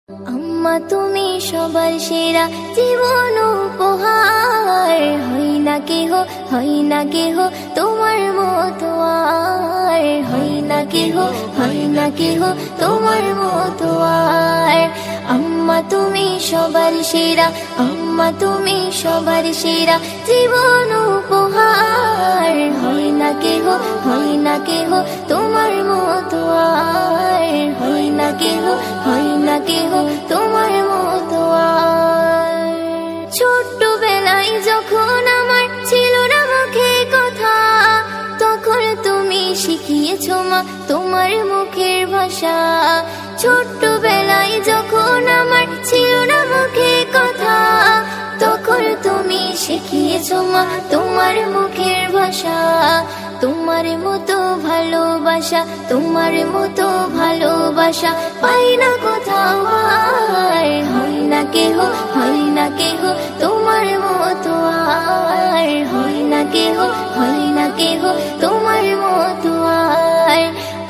আম্মা তুমি সবার সেরা জীবন উপহার, হই না কেহ তোমার মতো আর, হই না কেহ তোমার মতো আর। আম্মা তুমি সবার সেরা, আম্মা তুমি সবার সেরা জীবন উপহার, হই না কেহ তোমার মতো আর, হই না কেহ তোমার মতো আর। ছোট্টবেলায় যখন আমার ছিল না মুখে কথা, তখন তুমি শিখিয়েছো মা তোমার মুখের ভাষা। ছোট্টবেলায় যখন আমার ছিল না মুখে কথা, তখন তুমি শিখিয়েছো মা তোমার মুখের ভাষা। তোমার মতো ভালোবাসা, তোমার মতো ভালোবাসা পাই না কোথাও আর, হই না কেহ তোমার মতো আর, হই না কেহ তোমার মতো আর।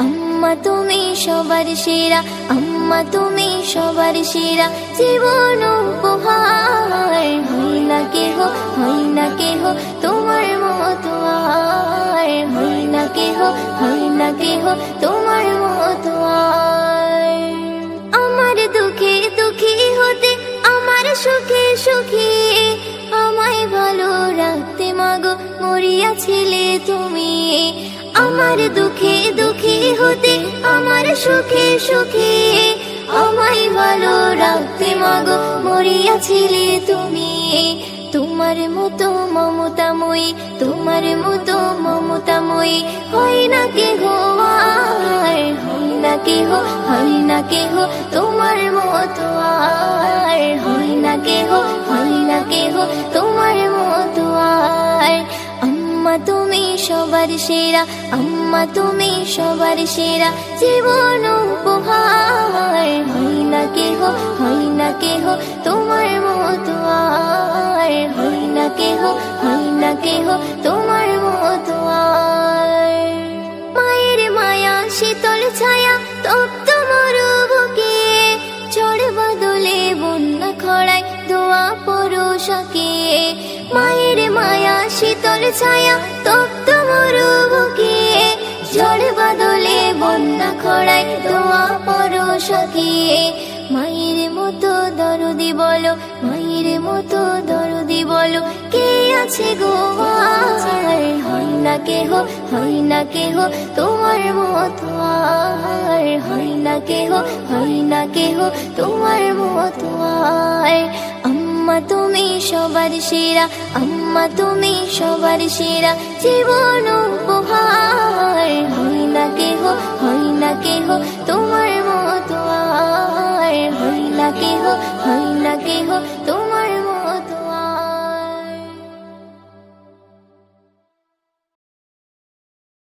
আম্মা তুমি সবার সেরা, আম্মা তুমি সবার সেরা জীবন উপহার, হই না কেহ তোমার মতো আর, হই না কেহ তোমার মতো আর। আমার দুঃখে দুঃখী হতে, আমার সুখে সুখী, আমায় ভালো রাখতে মাগো মরিয়াছিলে তুমি। আমার দুঃখে দুঃখী হতে, আমার সুখে সুখী, আমায় ভালো রাখতে মাগো মরিয়াছিলে তুমি। তোমার মতো মমতাময়ী, তোমার মতো মমতাময়ী হয় না কেহ আর, হয় না কেহ তোমার মতো আর, হয় না কেহ তোমার মতো আর। আম্মা তুমি সবার সেরা, আম্মা তুমি সবার সেরা জীবন উপহার, হয় না কেহ তোমার মতো আর, হয় না কেহ তোমার মতো আর। মায়ের মায়া শীতল ছায়া তপ্ত মরুভূকে, ঝড় বাদলে বন্যা খরায় দোয়া পরশকে। মায়ের মায়া শীতল ছায়া তপ্ত মরুভূকে, ঝড় বাদলে বন্যা খরায় দোয়া পরশকে। মায়ের মতো দরদি বলো, মায়ের মতো দরদি বলো কে আছে গো আর, হয় না কেহ তোমার মতো আর, হয় না কেহ তোমার মতো আর। আম্মা তুমি সবার সেরা, আম্মা তুমি সবার সেরা জীবন উপহার, হয় না কেহ তোমার মতো আর, হয় না কেহ তোমার